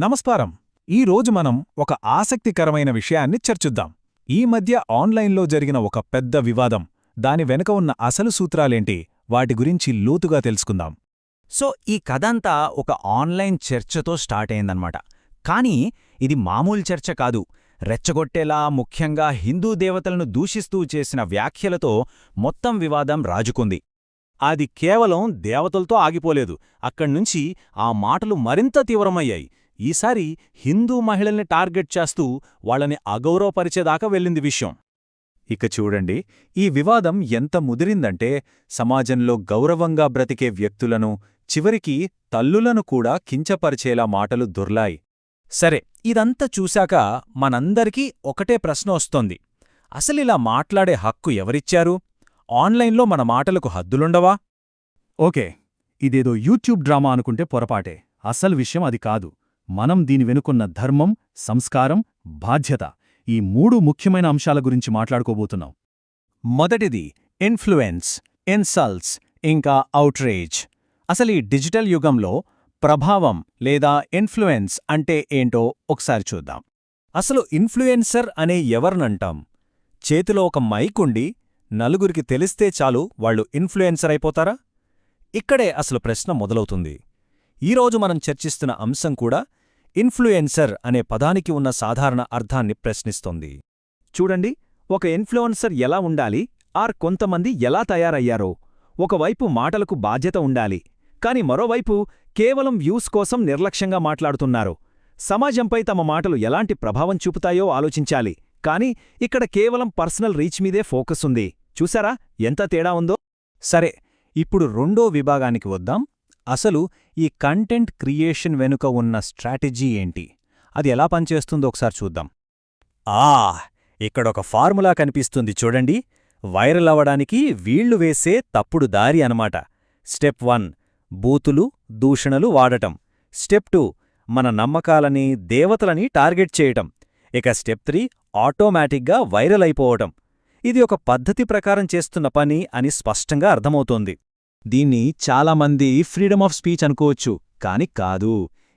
నమస్కారం. ఈరోజు మనం ఒక ఆసక్తికరమైన విషయాన్ని చర్చిద్దాం. ఈ మధ్య ఆన్లైన్లో జరిగిన ఒక పెద్ద వివాదం, దాని వెనుక ఉన్న అసలు సూత్రాలేంటి, వాటి గురించి లోతుగా తెలుసుకుందాం. ఈ కథంతా ఒక ఆన్లైన్ చర్చతో స్టార్ట్ అయిందన్నమాట. కానీ ఇది మామూలు చర్చ కాదు. రెచ్చగొట్టేలా, ముఖ్యంగా హిందూ దేవతలను దూషిస్తూ చేసిన వ్యాఖ్యలతో మొత్తం వివాదం రాజుకుంది. అది కేవలం దేవతలతో ఆగిపోలేదు. అక్కడ్నుంచి ఆ మాటలు మరింత తీవ్రమయ్యాయి. ఈసారి హిందూ మహిళల్ని టార్గెట్ చేస్తూ వాళ్ళని అగౌరవపరిచేదాకా వెళ్ళింది విషయం. ఇక చూడండి, ఈ వివాదం ఎంత ముదిరిందంటే సమాజంలో గౌరవంగా బ్రతికే వ్యక్తులను, చివరికి తల్లులను కూడా కించపరిచేలా మాటలు దొర్లాయి. సరే, ఇదంతా చూశాక మనందరికీ ఒకటే ప్రశ్న వస్తోంది. అసలిలా మాట్లాడే హక్కు ఎవరిచ్చారు? ఆన్లైన్లో మన మాటలకు హద్దులుండవా? ఓకే, ఇదేదో యూట్యూబ్ డ్రామా అనుకుంటే పొరపాటే. అసలు విషయం అది కాదు. మనం దీని వెనుకున్న ధర్మం, సంస్కారం, బాధ్యత, ఈ మూడు ముఖ్యమైన అంశాల గురించి మాట్లాడుకోబోతున్నాం. మొదటిది ఇన్ఫ్లుయెన్స్, ఇన్సల్ట్స్, ఇంకా ఔట్రేజ్. అసలు ఈ డిజిటల్ యుగంలో ప్రభావం లేదా ఇన్ఫ్లుయెన్స్ అంటే ఏంటో ఒకసారి చూద్దాం. అసలు ఇన్ఫ్లుయెన్సర్ అనే ఎవరినంటాం? చేతిలో ఒక మైక్ ఉండి నలుగురికి తెలిస్తే చాలు వాళ్ళు ఇన్ఫ్లుయెన్సర్ అయిపోతారా? ఇక్కడే అసలు ప్రశ్న మొదలవుతుంది. ఈరోజు మనం చర్చిస్తున్న అంశం కూడా ఇన్ఫ్లుయెన్సర్ అనే పదానికి ఉన్న సాధారణ అర్థాన్ని ప్రశ్నిస్తోంది. చూడండి, ఒక ఇన్ఫ్లుయెన్సర్ ఎలా ఉండాలి, కొంతమంది ఎలా తయారయ్యారో. ఒకవైపు మాటలకు బాధ్యత ఉండాలి, కాని మరోవైపు కేవలం వ్యూస్ కోసం నిర్లక్ష్యంగా మాట్లాడుతున్నారు. సమాజంపై తమ మాటలు ఎలాంటి ప్రభావం చూపుతాయో ఆలోచించాలి, కాని ఇక్కడ కేవలం పర్సనల్ రీచ్ మీదే ఫోకస్ ఉంది. చూసారా ఎంత తేడా ఉందో? సరే, ఇప్పుడు రెండో విభాగానికి వద్దాం. అసలు ఈ కంటెంట్ క్రియేషన్ వెనుక ఉన్న స్ట్రాటజీ ఏంటి, అది ఎలా పనిచేస్తుందో ఒకసారి చూద్దాం. ఇక్కడొక ఫార్ములా కనిపిస్తుంది చూడండి. వైరల్ అవ్వడానికి వీళ్లు వేసే తప్పుడు దారి అనమాట. స్టెప్ 1 బూతులు, దూషణలు వాడటం. స్టెప్ 2 మన నమ్మకాలని, దేవతలని టార్గెట్ చేయటం. ఇక స్టెప్ 3 ఆటోమేటిక్గా వైరల్ అయిపోవటం. ఇది ఒక పద్ధతి ప్రకారం చేస్తున్న పని అని స్పష్టంగా అర్థమవుతోంది. దీన్ని చాలామంది ఫ్రీడమ్ ఆఫ్ స్పీచ్ అనుకోవచ్చు, కాని కాదు.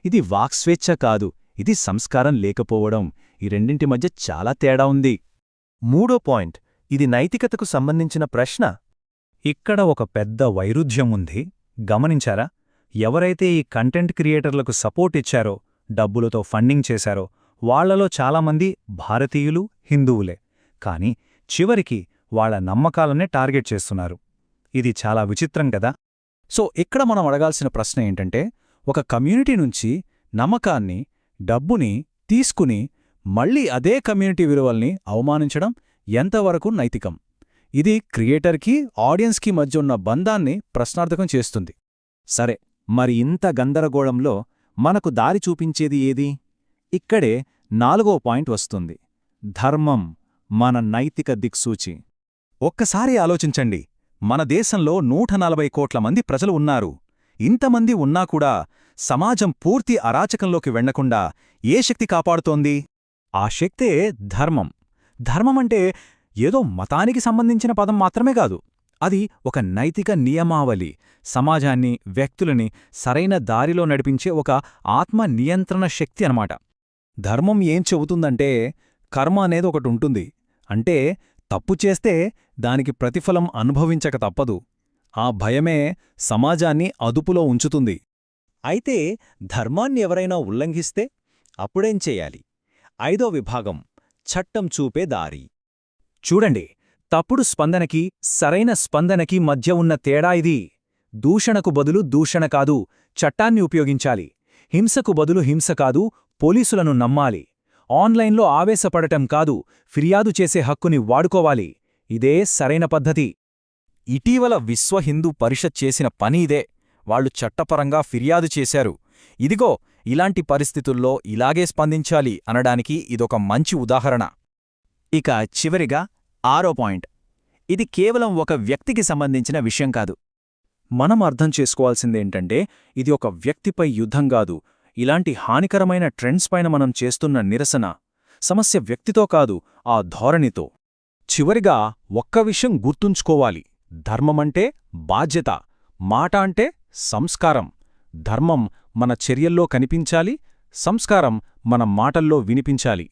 ఇది వాక్స్వేచ్ఛ కాదు, ఇది సంస్కారం లేకపోవడం. ఈ రెండింటి మధ్య చాలా తేడా ఉంది. మూడో పాయింట్, ఇది నైతికతకు సంబంధించిన ప్రశ్న. ఇక్కడ ఒక పెద్ద వైరుధ్యం ఉంది. గమనించారా? ఎవరైతే ఈ కంటెంట్ క్రియేటర్లకు సపోర్ట్ ఇచ్చారో, డబ్బులతో ఫండింగ్ చేశారో, వాళ్లలో చాలామంది భారతీయులు, హిందువులే. కాని చివరికి వాళ్ల నమ్మకాలనే టార్గెట్ చేస్తున్నారు. ఇది చాలా విచిత్రం కదా? ఇక్కడ మనం అడగాల్సిన ప్రశ్న ఏంటంటే, ఒక కమ్యూనిటీ నుంచి నమ్మకాన్ని, డబ్బుని తీసుకుని మళ్లీ అదే కమ్యూనిటీ విలువల్ని అవమానించడం ఎంతవరకు నైతికం? ఇది క్రియేటర్కి, ఆడియన్స్కి మధ్య ఉన్న బంధాన్ని ప్రశ్నార్థకం చేస్తుంది. సరే, మరి ఇంత గందరగోళంలో మనకు దారి చూపించేది ఏది? ఇక్కడే 4వ పాయింట్ వస్తుంది. ధర్మం, మన నైతిక దిక్సూచి. ఒక్కసారి ఆలోచించండి. మన దేశంలో 140 కోట్ల మంది ప్రజలు ఉన్నారు. ఇంతమంది ఉన్నాకూడా సమాజం పూర్తి అరాచకంలోకి వెళ్లకుండా ఏ శక్తి కాపాడుతోంది? ఆ శక్తే ధర్మం. ధర్మమంటే ఏదో మతానికి సంబంధించిన పదం మాత్రమే కాదు. అది ఒక నైతిక నియమావళి, సమాజాన్ని, వ్యక్తులని సరైన దారిలో నడిపించే ఒక ఆత్మ నియంత్రణ శక్తి అన్నమాట. ధర్మం ఏం చెబుతుందంటే, కర్మ అనేది ఒకటుంటుంది. అంటే తప్పు చేస్తే దానికి ప్రతిఫలం అనుభవించక తప్పదు. ఆ భయమే సమాజాన్ని అదుపులో ఉంచుతుంది. అయితే ధర్మాన్ని ఎవరైనా ఉల్లంఘిస్తే అప్పుడేం చెయ్యాలి? 5వ విభాగం, చట్టం చూపే దారి. చూడండి, తప్పుడు స్పందనకి, సరైన స్పందనకి మధ్య ఉన్న తేడా ఇది. దూషణకు బదులు దూషణ కాదు, చట్టాన్ని ఉపయోగించాలి. హింసకు బదులు హింస కాదు, పోలీసులను నమ్మాలి. ఆన్లైన్లో ఆవేశపడటం కాదు, ఫిర్యాదు చేసే హక్కుని వాడుకోవాలి. ఇదే సరైన పద్ధతి. ఇటీవల విశ్వ హిందూ పరిషత్ చేసిన పని ఇదే. వాళ్లు చట్టపరంగా ఫిర్యాదు చేశారు. ఇదిగో, ఇలాంటి పరిస్థితుల్లో ఇలాగే స్పందించాలి అనడానికి ఇదొక మంచి ఉదాహరణ. ఇక చివరిగా 6వ పాయింట్, ఇది కేవలం ఒక వ్యక్తికి సంబంధించిన విషయం కాదు. మనం అర్థం చేసుకోవాల్సిందేంటంటే, ఇది ఒక వ్యక్తిపై యుద్ధం కాదు. ఇలాంటి హానికరమైన ట్రెండ్స్ పైన మనం చేస్తున్న నిరసన. సమస్య వ్యక్తితో కాదు, ఆ ధోరణితో. చివరిగా ఒక్క విషయం గుర్తుంచుకోవాలి. ధర్మమంటే బాధ్యత, మాట అంటే సంస్కారం. ధర్మం మన చర్యల్లో కనిపించాలి, సంస్కారం మన మాటల్లో వినిపించాలి.